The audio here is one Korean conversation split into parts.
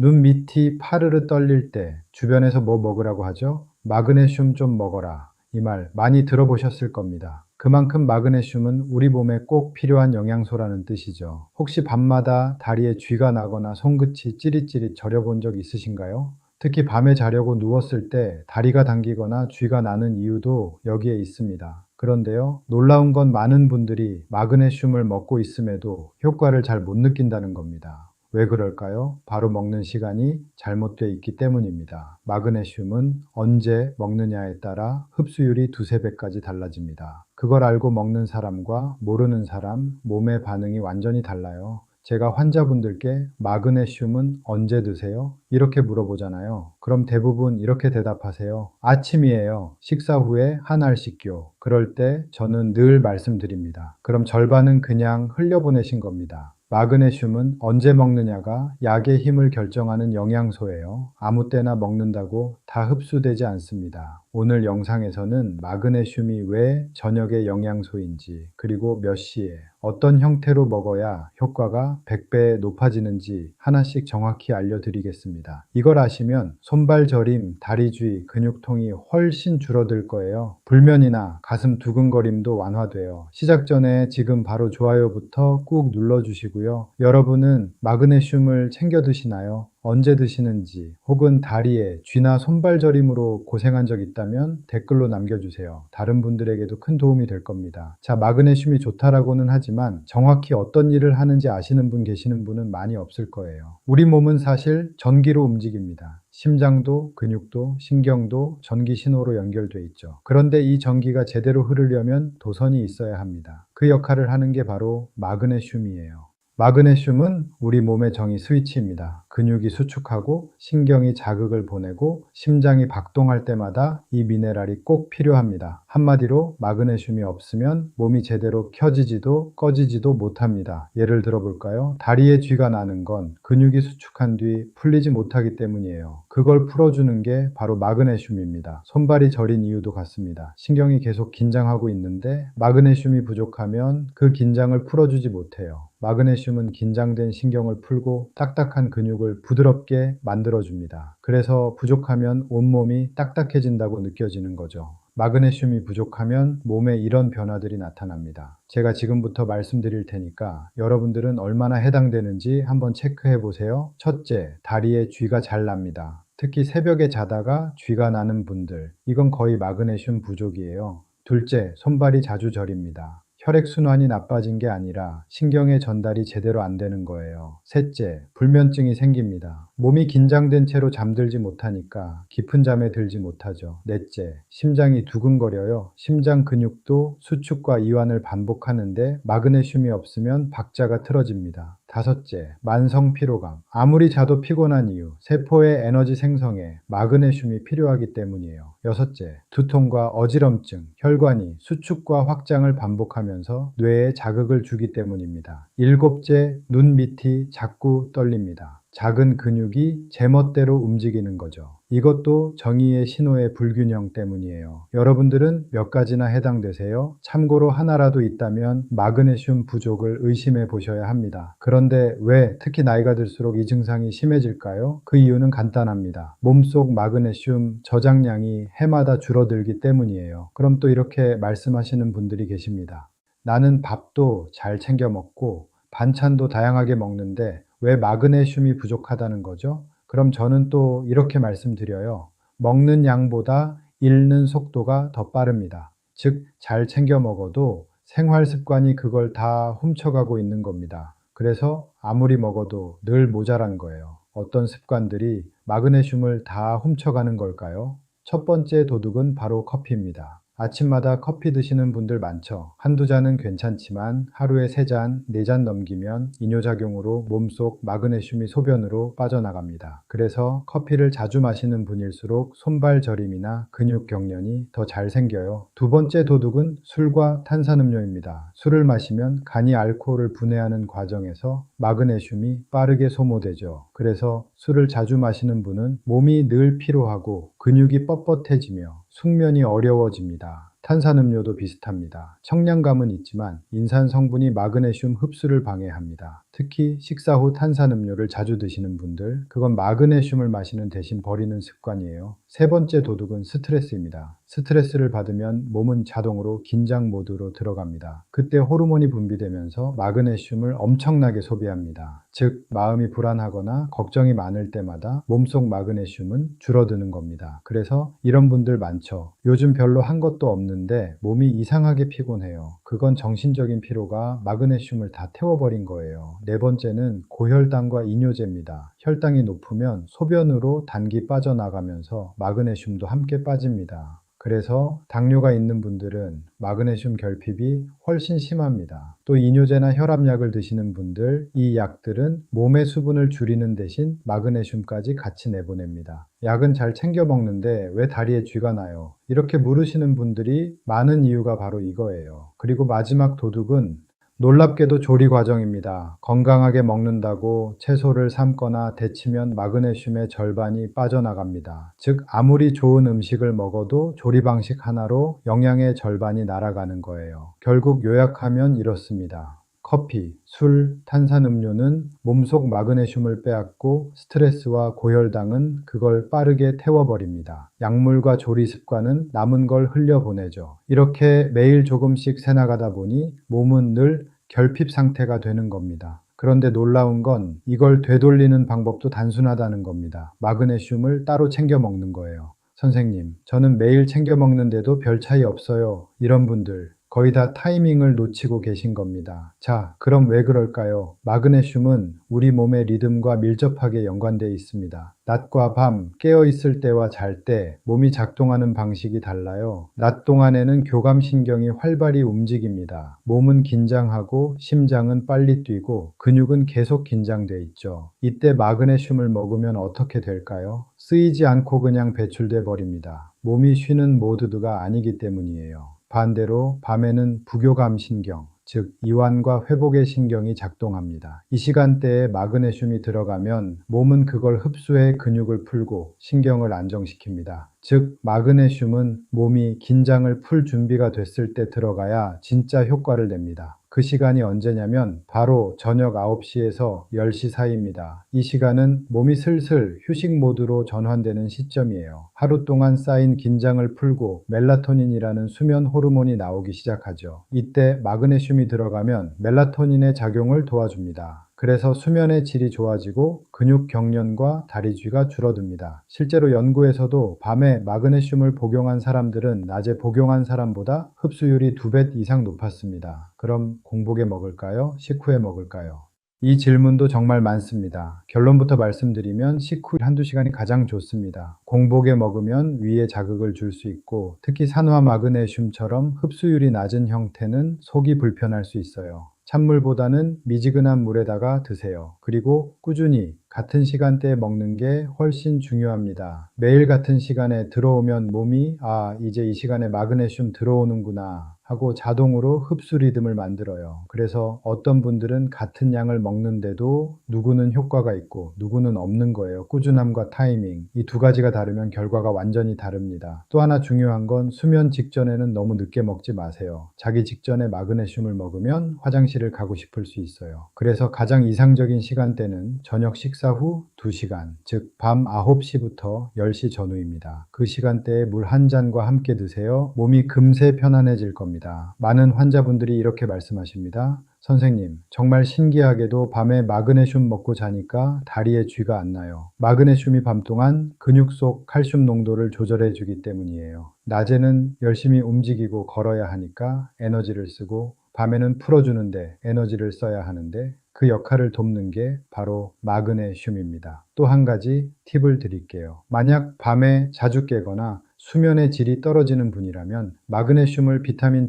눈 밑이 파르르 떨릴 때 주변에서 뭐 먹으라고 하죠? 마그네슘 좀 먹어라. 이 말 많이 들어보셨을 겁니다. 그만큼 마그네슘은 우리 몸에 꼭 필요한 영양소라는 뜻이죠. 혹시 밤마다 다리에 쥐가 나거나 손끝이 찌릿찌릿 저려본 적 있으신가요? 특히 밤에 자려고 누웠을 때 다리가 당기거나 쥐가 나는 이유도 여기에 있습니다. 그런데요, 놀라운 건 많은 분들이 마그네슘을 먹고 있음에도 효과를 잘 못 느낀다는 겁니다. 왜 그럴까요? 바로 먹는 시간이 잘못되어 있기 때문입니다. 마그네슘은 언제 먹느냐에 따라 흡수율이 두세 배까지 달라집니다. 그걸 알고 먹는 사람과 모르는 사람, 몸의 반응이 완전히 달라요. 제가 환자분들께 마그네슘은 언제 드세요? 이렇게 물어보잖아요. 그럼 대부분 이렇게 대답하세요. 아침이에요. 식사 후에 한 알씩요. 그럴 때 저는 늘 말씀드립니다. 그럼 절반은 그냥 흘려보내신 겁니다. 마그네슘은 언제 먹느냐가 약의 힘을 결정하는 영양소예요. 아무 때나 먹는다고 다 흡수되지 않습니다. 오늘 영상에서는 마그네슘이 왜 저녁의 영양소인지, 그리고 몇 시에 어떤 형태로 먹어야 효과가 100배 높아지는지 하나씩 정확히 알려드리겠습니다. 이걸 아시면 손발 저림, 다리쥐, 근육통이 훨씬 줄어들 거예요. 불면이나 가슴 두근거림도 완화돼요. 시작 전에 지금 바로 좋아요부터 꾹 눌러주시고요. 여러분은 마그네슘을 챙겨 드시나요? 언제 드시는지, 혹은 다리에 쥐나 손발 저림으로 고생한 적 있다면 댓글로 남겨주세요. 다른 분들에게도 큰 도움이 될 겁니다. 자, 마그네슘이 좋다라고는 하지만 정확히 어떤 일을 하는지 아시는 분 계시는 분은 많이 없을 거예요. 우리 몸은 사실 전기로 움직입니다. 심장도, 근육도, 신경도 전기 신호로 연결돼 있죠. 그런데 이 전기가 제대로 흐르려면 도선이 있어야 합니다. 그 역할을 하는 게 바로 마그네슘이에요. 마그네슘은 우리 몸의 정의 스위치입니다. 근육이 수축하고 신경이 자극을 보내고 심장이 박동할 때마다 이 미네랄이 꼭 필요합니다. 한마디로 마그네슘이 없으면 몸이 제대로 켜지지도 꺼지지도 못합니다. 예를 들어 볼까요? 다리에 쥐가 나는 건 근육이 수축한 뒤 풀리지 못하기 때문이에요. 그걸 풀어주는 게 바로 마그네슘입니다. 손발이 저린 이유도 같습니다. 신경이 계속 긴장하고 있는데 마그네슘이 부족하면 그 긴장을 풀어주지 못해요. 마그네슘은 긴장된 신경을 풀고 딱딱한 근육을 부드럽게 만들어줍니다. 그래서 부족하면 온몸이 딱딱해진다고 느껴지는 거죠. 마그네슘이 부족하면 몸에 이런 변화들이 나타납니다. 제가 지금부터 말씀드릴 테니까 여러분들은 얼마나 해당되는지 한번 체크해 보세요. 첫째, 다리에 쥐가 잘 납니다. 특히 새벽에 자다가 쥐가 나는 분들, 이건 거의 마그네슘 부족이에요. 둘째, 손발이 자주 저립니다. 혈액순환이 나빠진 게 아니라 신경의 전달이 제대로 안 되는 거예요. 셋째, 불면증이 생깁니다. 몸이 긴장된 채로 잠들지 못하니까 깊은 잠에 들지 못하죠. 넷째, 심장이 두근거려요. 심장 근육도 수축과 이완을 반복하는데 마그네슘이 없으면 박자가 틀어집니다. 다섯째, 만성 피로감. 아무리 자도 피곤한 이유, 세포의 에너지 생성에 마그네슘이 필요하기 때문이에요. 여섯째, 두통과 어지럼증, 혈관이 수축과 확장을 반복하면서 뇌에 자극을 주기 때문입니다. 일곱째, 눈 밑이 자꾸 떨립니다. 작은 근육이 제멋대로 움직이는 거죠. 이것도 정의의 신호의 불균형 때문이에요. 여러분들은 몇 가지나 해당되세요? 참고로 하나라도 있다면 마그네슘 부족을 의심해 보셔야 합니다. 그런데 왜 특히 나이가 들수록 이 증상이 심해질까요? 그 이유는 간단합니다. 몸속 마그네슘 저장량이 해마다 줄어들기 때문이에요. 그럼 또 이렇게 말씀하시는 분들이 계십니다. 나는 밥도 잘 챙겨 먹고 반찬도 다양하게 먹는데 왜 마그네슘이 부족하다는 거죠? 그럼 저는 또 이렇게 말씀드려요. 먹는 양보다 잃는 속도가 더 빠릅니다. 즉, 잘 챙겨 먹어도 생활 습관이 그걸 다 훔쳐가고 있는 겁니다. 그래서 아무리 먹어도 늘 모자란 거예요. 어떤 습관들이 마그네슘을 다 훔쳐가는 걸까요? 첫 번째 도둑은 바로 커피입니다. 아침마다 커피 드시는 분들 많죠. 한두 잔은 괜찮지만 하루에 3잔, 4잔 넘기면 이뇨작용으로 몸속 마그네슘이 소변으로 빠져나갑니다. 그래서 커피를 자주 마시는 분일수록 손발 저림이나 근육 경련이 더 잘 생겨요. 두 번째 도둑은 술과 탄산음료입니다. 술을 마시면 간이 알코올을 분해하는 과정에서 마그네슘이 빠르게 소모되죠. 그래서 술을 자주 마시는 분은 몸이 늘 피로하고 근육이 뻣뻣해지며 숙면이 어려워집니다. 탄산음료도 비슷합니다. 청량감은 있지만 인산 성분이 마그네슘 흡수를 방해합니다. 특히 식사 후 탄산음료를 자주 드시는 분들, 그건 마그네슘을 마시는 대신 버리는 습관이에요. 세 번째 도둑은 스트레스입니다. 스트레스를 받으면 몸은 자동으로 긴장 모드로 들어갑니다. 그때 호르몬이 분비되면서 마그네슘을 엄청나게 소비합니다. 즉, 마음이 불안하거나 걱정이 많을 때마다 몸속 마그네슘은 줄어드는 겁니다. 그래서 이런 분들 많죠. 요즘 별로 한 것도 없는데 몸이 이상하게 피곤해요. 그건 정신적인 피로가 마그네슘을 다 태워버린 거예요. 네 번째는 고혈당과 이뇨제입니다. 혈당이 높으면 소변으로 단기 빠져나가면서 마그네슘도 함께 빠집니다. 그래서 당뇨가 있는 분들은 마그네슘 결핍이 훨씬 심합니다. 또 이뇨제나 혈압약을 드시는 분들, 이 약들은 몸의 수분을 줄이는 대신 마그네슘까지 같이 내보냅니다. 약은 잘 챙겨 먹는데 왜 다리에 쥐가 나요? 이렇게 물으시는 분들이 많은 이유가 바로 이거예요. 그리고 마지막 도둑은 놀랍게도 조리 과정입니다. 건강하게 먹는다고 채소를 삶거나 데치면 마그네슘의 절반이 빠져나갑니다. 즉, 아무리 좋은 음식을 먹어도 조리 방식 하나로 영양의 절반이 날아가는 거예요. 결국 요약하면 이렇습니다. 커피, 술, 탄산음료는 몸속 마그네슘을 빼앗고 스트레스와 고혈당은 그걸 빠르게 태워버립니다. 약물과 조리 습관은 남은 걸 흘려보내죠. 이렇게 매일 조금씩 새나가다 보니 몸은 늘 결핍 상태가 되는 겁니다. 그런데 놀라운 건 이걸 되돌리는 방법도 단순하다는 겁니다. 마그네슘을 따로 챙겨 먹는 거예요. 선생님, 저는 매일 챙겨 먹는데도 별 차이 없어요. 이런 분들 거의 다 타이밍을 놓치고 계신 겁니다. 자, 그럼 왜 그럴까요? 마그네슘은 우리 몸의 리듬과 밀접하게 연관되어 있습니다. 낮과 밤, 깨어 있을 때와 잘 때 몸이 작동하는 방식이 달라요. 낮 동안에는 교감신경이 활발히 움직입니다. 몸은 긴장하고 심장은 빨리 뛰고 근육은 계속 긴장돼 있죠. 이때 마그네슘을 먹으면 어떻게 될까요? 쓰이지 않고 그냥 배출돼 버립니다. 몸이 쉬는 모드가 아니기 때문이에요. 반대로 밤에는 부교감 신경, 즉 이완과 회복의 신경이 작동합니다. 이 시간대에 마그네슘이 들어가면 몸은 그걸 흡수해 근육을 풀고 신경을 안정시킵니다. 즉 마그네슘은 몸이 긴장을 풀 준비가 됐을 때 들어가야 진짜 효과를 냅니다. 그 시간이 언제냐면 바로 저녁 9시에서 10시 사이입니다. 이 시간은 몸이 슬슬 휴식 모드로 전환되는 시점이에요. 하루 동안 쌓인 긴장을 풀고 멜라토닌이라는 수면 호르몬이 나오기 시작하죠. 이때 마그네슘이 들어가면 멜라토닌의 작용을 도와줍니다. 그래서 수면의 질이 좋아지고 근육 경련과 다리쥐가 줄어듭니다. 실제로 연구에서도 밤에 마그네슘을 복용한 사람들은 낮에 복용한 사람보다 흡수율이 2배 이상 높았습니다. 그럼 공복에 먹을까요? 식후에 먹을까요? 이 질문도 정말 많습니다. 결론부터 말씀드리면 식후 한두 시간이 가장 좋습니다. 공복에 먹으면 위에 자극을 줄 수 있고 특히 산화 마그네슘처럼 흡수율이 낮은 형태는 속이 불편할 수 있어요. 찬물보다는 미지근한 물에다가 드세요. 그리고 꾸준히 같은 시간대에 먹는 게 훨씬 중요합니다. 매일 같은 시간에 들어오면 몸이 이제 이 시간에 마그네슘 들어오는구나 하고 자동으로 흡수 리듬을 만들어요. 그래서 어떤 분들은 같은 양을 먹는데도 누구는 효과가 있고 누구는 없는 거예요. 꾸준함과 타이밍. 이 두 가지가 다르면 결과가 완전히 다릅니다. 또 하나 중요한 건 수면 직전에는 너무 늦게 먹지 마세요. 자기 직전에 마그네슘을 먹으면 화장실을 가고 싶을 수 있어요. 그래서 가장 이상적인 시간대는 저녁 식사 후 2시간, 즉 밤 9시부터 10시 전후입니다. 그 시간대에 물 한 잔과 함께 드세요. 몸이 금세 편안해질 겁니다. 많은 환자분들이 이렇게 말씀하십니다. 선생님, 정말 신기하게도 밤에 마그네슘 먹고 자니까 다리에 쥐가 안 나요. 마그네슘이 밤 동안 근육 속 칼슘 농도를 조절해 주기 때문이에요. 낮에는 열심히 움직이고 걸어야 하니까 에너지를 쓰고 밤에는 풀어주는데 에너지를 써야 하는데 그 역할을 돕는 게 바로 마그네슘입니다. 또 한 가지 팁을 드릴게요. 만약 밤에 자주 깨거나 수면의 질이 떨어지는 분이라면 마그네슘을 비타민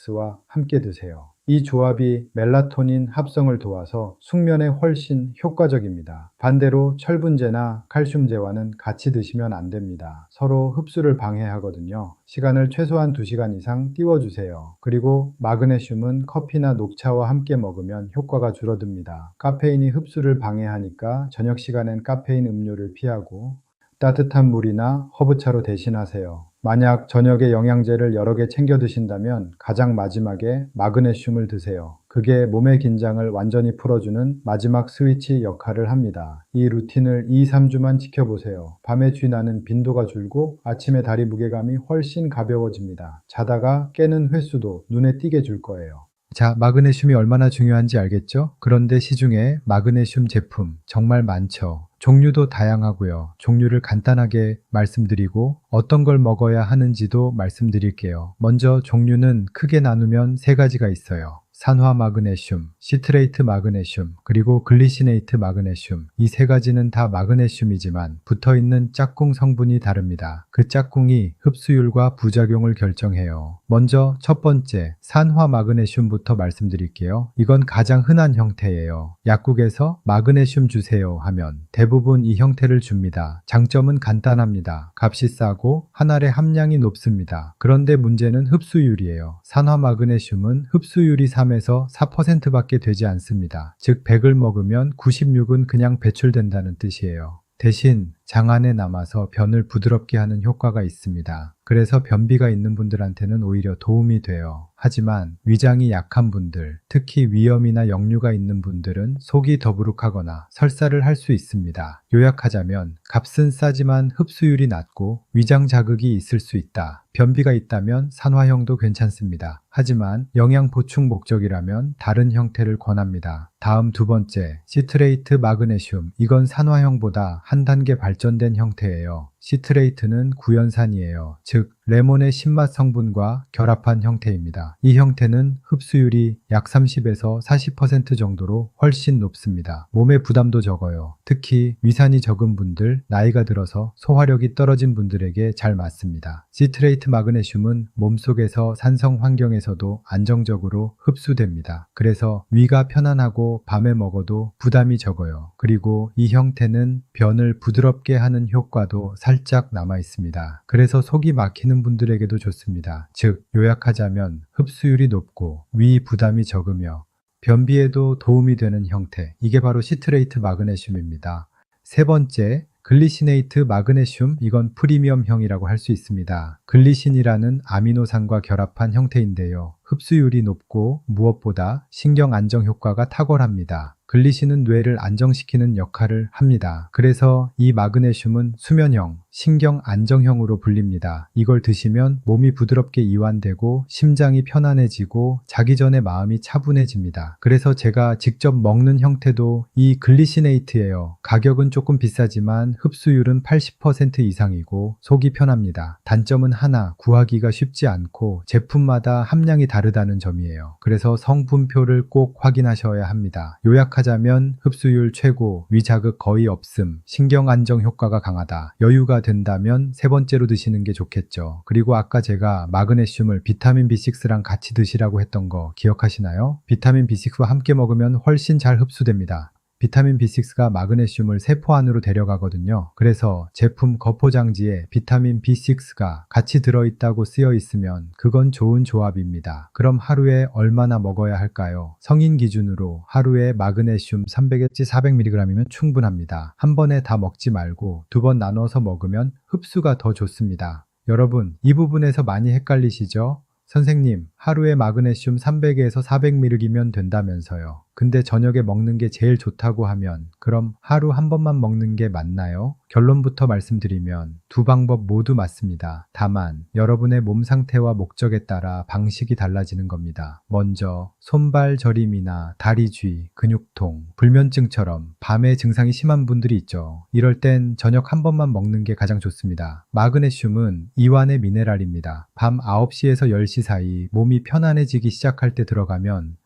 X와 함께 드세요. 이 조합이 멜라토닌 합성을 도와서 숙면에 훨씬 효과적입니다. 반대로 철분제나 칼슘제와는 같이 드시면 안 됩니다. 서로 흡수를 방해하거든요. 시간을 최소한 2시간 이상 띄워주세요. 그리고 마그네슘은 커피나 녹차와 함께 먹으면 효과가 줄어듭니다. 카페인이 흡수를 방해하니까 저녁 시간엔 카페인 음료를 피하고 따뜻한 물이나 허브차로 대신하세요. 만약 저녁에 영양제를 여러 개 챙겨 드신다면 가장 마지막에 마그네슘을 드세요. 그게 몸의 긴장을 완전히 풀어주는 마지막 스위치 역할을 합니다. 이 루틴을 2, 3주만 지켜보세요. 밤에 쥐나는 빈도가 줄고 아침에 다리 무게감이 훨씬 가벼워집니다. 자다가 깨는 횟수도 눈에 띄게 줄 거예요. 자, 마그네슘이 얼마나 중요한지 알겠죠? 그런데 시중에 마그네슘 제품 정말 많죠. 종류도 다양하고요. 종류를 간단하게 말씀드리고 어떤 걸 먹어야 하는지도 말씀드릴게요. 먼저 종류는 크게 나누면 세 가지가 있어요. 산화 마그네슘, 시트레이트 마그네슘, 그리고 글리시네이트 마그네슘. 이 세 가지는 다 마그네슘이지만 붙어있는 짝꿍 성분이 다릅니다. 그 짝꿍이 흡수율과 부작용을 결정해요. 먼저 첫 번째, 산화 마그네슘부터 말씀드릴게요. 이건 가장 흔한 형태예요. 약국에서 마그네슘 주세요 하면 대부분 이 형태를 줍니다. 장점은 간단합니다. 값이 싸고 한 알의 함량이 높습니다. 그런데 문제는 흡수율이에요. 산화 마그네슘은 흡수율이 3에서 4%밖에 되지 않습니다. 즉 100을 먹으면 96은 그냥 배출된다는 뜻이에요. 대신 장 안에 남아서 변을 부드럽게 하는 효과가 있습니다. 그래서 변비가 있는 분들한테는 오히려 도움이 돼요. 하지만 위장이 약한 분들, 특히 위염이나 역류가 있는 분들은 속이 더부룩하거나 설사를 할 수 있습니다. 요약하자면 값은 싸지만 흡수율이 낮고 위장 자극이 있을 수 있다. 변비가 있다면 산화형도 괜찮습니다. 하지만 영양 보충 목적이라면 다른 형태를 권합니다. 다음 두 번째, 시트레이트 마그네슘. 이건 산화형보다 한 단계 발전된 형태예요. 시트레이트는 구연산이에요. 즉 레몬의 신맛 성분과 결합한 형태입니다. 이 형태는 흡수율이 약 30에서 40% 정도로 훨씬 높습니다. 몸의 부담도 적어요. 특히 위산이 적은 분들, 나이가 들어서 소화력이 떨어진 분들에게 잘 맞습니다. 시트레이트 마그네슘은 몸속에서 산성 환경에서도 안정적으로 흡수됩니다. 그래서 위가 편안하고 밤에 먹어도 부담이 적어요. 그리고 이 형태는 변을 부드럽게 하는 효과도 살짝 남아 있습니다. 그래서 속이 막히는 분들에게도 좋습니다. 즉 요약하자면 흡수율이 높고 위 부담이 적으며 변비에도 도움이 되는 형태, 이게 바로 시트레이트 마그네슘입니다. 세 번째, 글리시네이트 마그네슘. 이건 프리미엄형이라고 할 수 있습니다. 글리신이라는 아미노산과 결합한 형태인데요. 흡수율이 높고 무엇보다 신경 안정 효과가 탁월합니다. 글리신은 뇌를 안정시키는 역할을 합니다. 그래서 이 마그네슘은 수면형, 신경 안정형으로 불립니다. 이걸 드시면 몸이 부드럽게 이완되고 심장이 편안해지고 자기 전에 마음이 차분해집니다. 그래서 제가 직접 먹는 형태도 이 글리시네이트예요. 가격은 조금 비싸지만 흡수율은 80% 이상이고 속이 편합니다. 단점은 하나, 구하기가 쉽지 않고 제품마다 함량이 다르다는 점이에요. 그래서 성분표를 꼭 확인하셔야 합니다. 요약하자면 흡수율 최고, 위자극 거의 없음, 신경 안정 효과가 강하다. 여유가 된다면 세 번째로 드시는 게 좋겠죠. 그리고 아까 제가 마그네슘을 비타민 B6랑 같이 드시라고 했던 거 기억하시나요? 비타민 B6와 함께 먹으면 훨씬 잘 흡수됩니다. 비타민 B6가 마그네슘을 세포 안으로 데려가거든요. 그래서 제품 거포장지에 비타민 B6가 같이 들어있다고 쓰여 있으면 그건 좋은 조합입니다. 그럼 하루에 얼마나 먹어야 할까요? 성인 기준으로 하루에 마그네슘 300에서 400mg이면 충분합니다. 한 번에 다 먹지 말고 두 번 나눠서 먹으면 흡수가 더 좋습니다. 여러분, 이 부분에서 많이 헷갈리시죠? 선생님, 하루에 마그네슘 300에서 400mg면 된다면서요. 근데 저녁에 먹는 게 제일 좋다고 하면 그럼 하루 한 번만 먹는 게 맞나요? 결론부터 말씀드리면 두 방법 모두 맞습니다. 다만 여러분의 몸 상태와 목적에 따라 방식이 달라지는 겁니다. 먼저 손발 저림이나 다리 쥐, 근육통, 불면증처럼 밤에 증상이 심한 분들이 있죠. 이럴 땐 저녁 한 번만 먹는 게 가장 좋습니다. 마그네슘은 이완의 미네랄입니다. 밤 9시에서 10시 사이 몸이 편안해지기 시작할 때 들어가면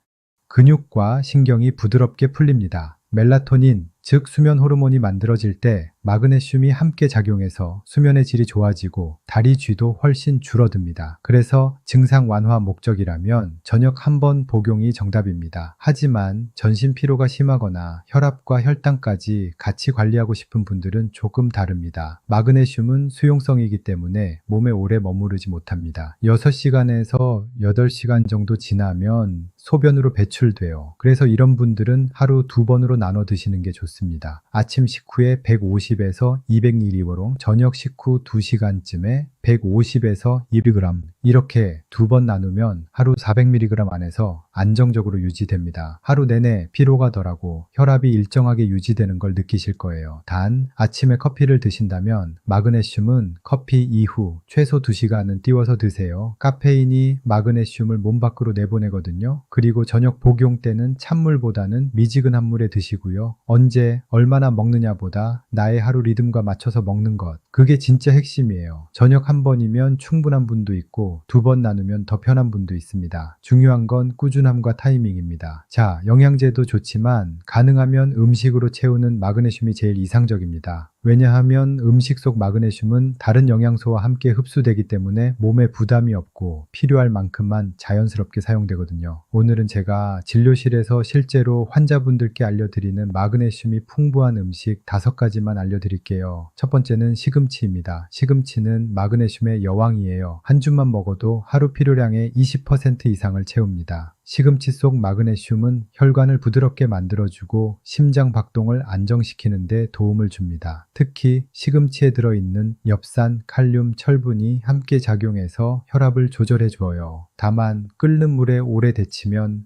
근육과 신경이 부드럽게 풀립니다. 멜라토닌, 즉 수면 호르몬이 만들어질 때 마그네슘이 함께 작용해서 수면의 질이 좋아지고 다리 쥐도 훨씬 줄어듭니다. 그래서 증상 완화 목적이라면 저녁 한 번 복용이 정답입니다. 하지만 전신 피로가 심하거나 혈압과 혈당까지 같이 관리하고 싶은 분들은 조금 다릅니다. 마그네슘은 수용성이기 때문에 몸에 오래 머무르지 못합니다. 6시간에서 8시간 정도 지나면 소변으로 배출돼요. 그래서 이런 분들은 하루 2번으로 나눠 드시는 게 좋습니다. 아침 식후에 150에서 200ml, 저녁 식후 2시간쯤에 150에서 200g 이렇게 두 번 나누면 하루 400mg 안에서 안정적으로 유지됩니다. 하루 내내 피로가 덜하고 혈압이 일정하게 유지되는 걸 느끼실 거예요. 단 아침에 커피를 드신다면 마그네슘은 커피 이후 최소 2시간은 띄워서 드세요. 카페인이 마그네슘을 몸 밖으로 내보내거든요. 그리고 저녁 복용 때는 찬물보다는 미지근한 물에 드시고요. 언제 얼마나 먹느냐보다 나의 하루 리듬과 맞춰서 먹는 것, 그게 진짜 핵심이에요. 저녁 한 번이면 충분한 분도 있고 두 번 나누면 더 편한 분도 있습니다. 중요한 건 꾸준함과 타이밍입니다. 자, 영양제도 좋지만 가능하면 음식으로 채우는 마그네슘이 제일 이상적입니다. 왜냐하면 음식 속 마그네슘은 다른 영양소와 함께 흡수되기 때문에 몸에 부담이 없고 필요할 만큼만 자연스럽게 사용되거든요. 오늘은 제가 진료실에서 실제로 환자분들께 알려드리는 마그네슘이 풍부한 음식 5가지만 알려드릴게요. 첫 번째는 시금치입니다. 시금치는 마그네슘의 여왕이에요. 한 줌만 먹어도 하루 필요량의 20% 이상을 채웁니다. 시금치 속 마그네슘은 혈관을 부드럽게 만들어주고 심장 박동을 안정시키는 데 도움을 줍니다. 특히 시금치에 들어있는 엽산, 칼륨, 철분이 함께 작용해서 혈압을 조절해줘요. 다만 끓는 물에 오래 데치면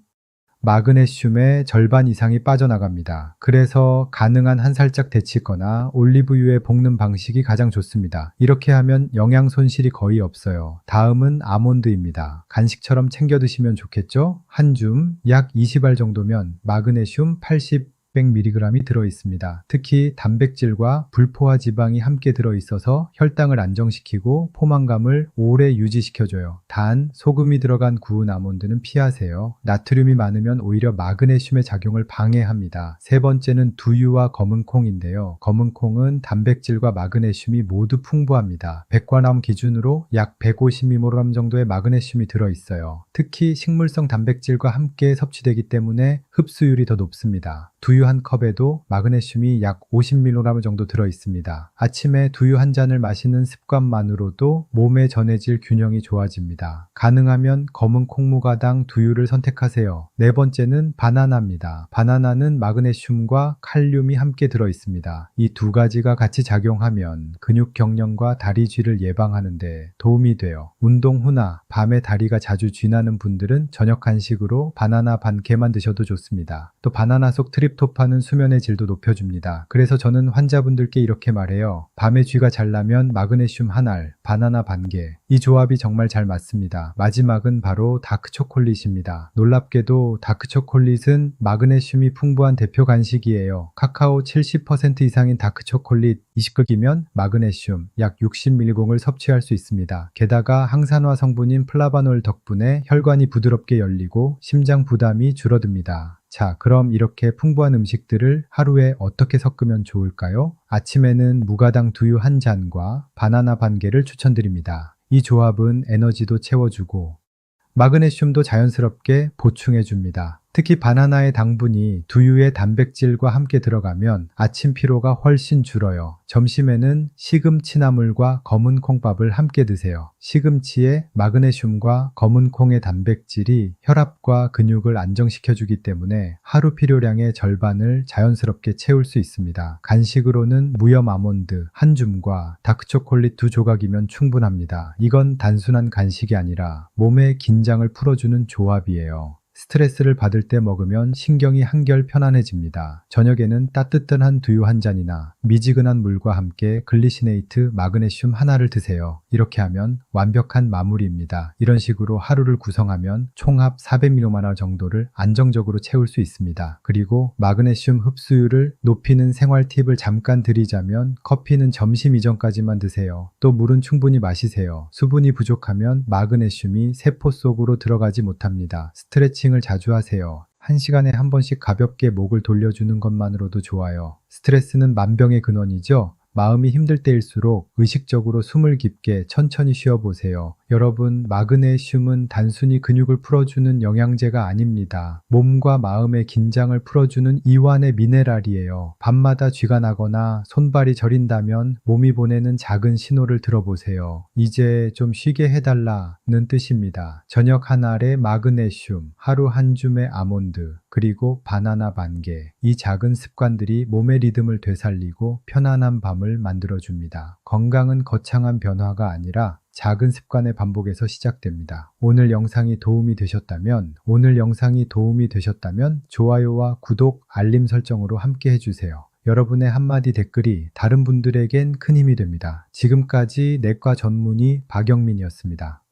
마그네슘의 절반 이상이 빠져나갑니다. 그래서 가능한 한 살짝 데치거나 올리브유에 볶는 방식이 가장 좋습니다. 이렇게 하면 영양 손실이 거의 없어요. 다음은 아몬드입니다. 간식처럼 챙겨 드시면 좋겠죠? 한 줌 약 20알 정도면 마그네슘 80, 100mg이 들어있습니다. 특히 단백질과 불포화 지방이 함께 들어있어서 혈당을 안정시키고 포만감을 오래 유지시켜줘요. 단, 소금이 들어간 구운 아몬드는 피하세요. 나트륨이 많으면 오히려 마그네슘의 작용을 방해합니다. 세 번째는 두유와 검은콩인데요. 검은콩은 단백질과 마그네슘이 모두 풍부합니다. 100g 기준으로 약 150mg 정도의 마그네슘이 들어있어요. 특히 식물성 단백질과 함께 섭취되기 때문에 흡수율이 더 높습니다. 두유 한 컵에도 마그네슘이 약 50mg 정도 들어있습니다. 아침에 두유 한 잔을 마시는 습관만으로도 몸의 전해질 균형이 좋아집니다. 가능하면 검은 콩무가당 두유를 선택하세요. 네 번째는 바나나입니다. 바나나는 마그네슘과 칼륨이 함께 들어있습니다. 이 두 가지가 같이 작용하면 근육 경련과 다리 쥐를 예방하는 데 도움이 돼요. 운동 후나 밤에 다리가 자주 쥐나는 분들은 저녁 간식으로 바나나 반 개만 드셔도 좋습니다. 또 바나나 속 트립토판은 수면의 질도 높여줍니다. 그래서 저는 환자분들께 이렇게 말해요. 밤에 쥐가 잘 나면 마그네슘 한 알, 바나나 반 개. 이 조합이 정말 잘 맞습니다. 마지막은 바로 다크초콜릿입니다. 놀랍게도 다크초콜릿은 마그네슘이 풍부한 대표 간식이에요. 카카오 70% 이상인 다크초콜릿 20극이면 마그네슘 약 60mg을 섭취할 수 있습니다. 게다가 항산화 성분인 플라바놀 덕분에 혈관이 부드럽게 열리고 심장 부담이 줄어듭니다. 자, 그럼 이렇게 풍부한 음식들을 하루에 어떻게 섞으면 좋을까요? 아침에는 무가당 두유 한 잔과 바나나 반 개를 추천드립니다. 이 조합은 에너지도 채워주고 마그네슘도 자연스럽게 보충해줍니다. 특히 바나나의 당분이 두유의 단백질과 함께 들어가면 아침 피로가 훨씬 줄어요. 점심에는 시금치나물과 검은 콩밥을 함께 드세요. 시금치의 마그네슘과 검은 콩의 단백질이 혈압과 근육을 안정시켜주기 때문에 하루 필요량의 절반을 자연스럽게 채울 수 있습니다. 간식으로는 무염 아몬드 한 줌과 다크초콜릿 2조각이면 충분합니다. 이건 단순한 간식이 아니라 몸의 긴장을 풀어주는 조합이에요. 스트레스를 받을 때 먹으면 신경이 한결 편안해집니다. 저녁에는 따뜻한 두유 한 잔이나 미지근한 물과 함께 글리시네이트 마그네슘 하나를 드세요. 이렇게 하면 완벽한 마무리입니다. 이런 식으로 하루를 구성하면 총합 400mg 정도를 안정적으로 채울 수 있습니다. 그리고 마그네슘 흡수율을 높이는 생활 팁을 잠깐 드리자면 커피는 점심 이전까지만 드세요. 또 물은 충분히 마시세요. 수분이 부족하면 마그네슘이 세포 속으로 들어가지 못합니다. 스트레칭을 자주 하세요. 1시간에 한 번씩 가볍게 목을 돌려주는 것만으로도 좋아요. 스트레스는 만병의 근원이죠. 마음이 힘들 때일수록 의식적으로 숨을 깊게 천천히 쉬어보세요. 여러분, 마그네슘은 단순히 근육을 풀어주는 영양제가 아닙니다. 몸과 마음의 긴장을 풀어주는 이완의 미네랄이에요. 밤마다 쥐가 나거나 손발이 저린다면 몸이 보내는 작은 신호를 들어보세요. 이제 좀 쉬게 해달라는 뜻입니다. 저녁 한 알의 마그네슘, 하루 한 줌의 아몬드, 그리고 바나나 반 개. 이 작은 습관들이 몸의 리듬을 되살리고 편안한 밤을 마음을 만들어줍니다. 건강은 거창한 변화가 아니라 작은 습관의 반복에서 시작됩니다. 오늘 영상이 도움이 되셨다면 좋아요와 구독, 알림 설정으로 함께 해주세요. 여러분의 한마디 댓글이 다른 분들에겐 큰 힘이 됩니다. 지금까지 내과 전문의 박영민이었습니다.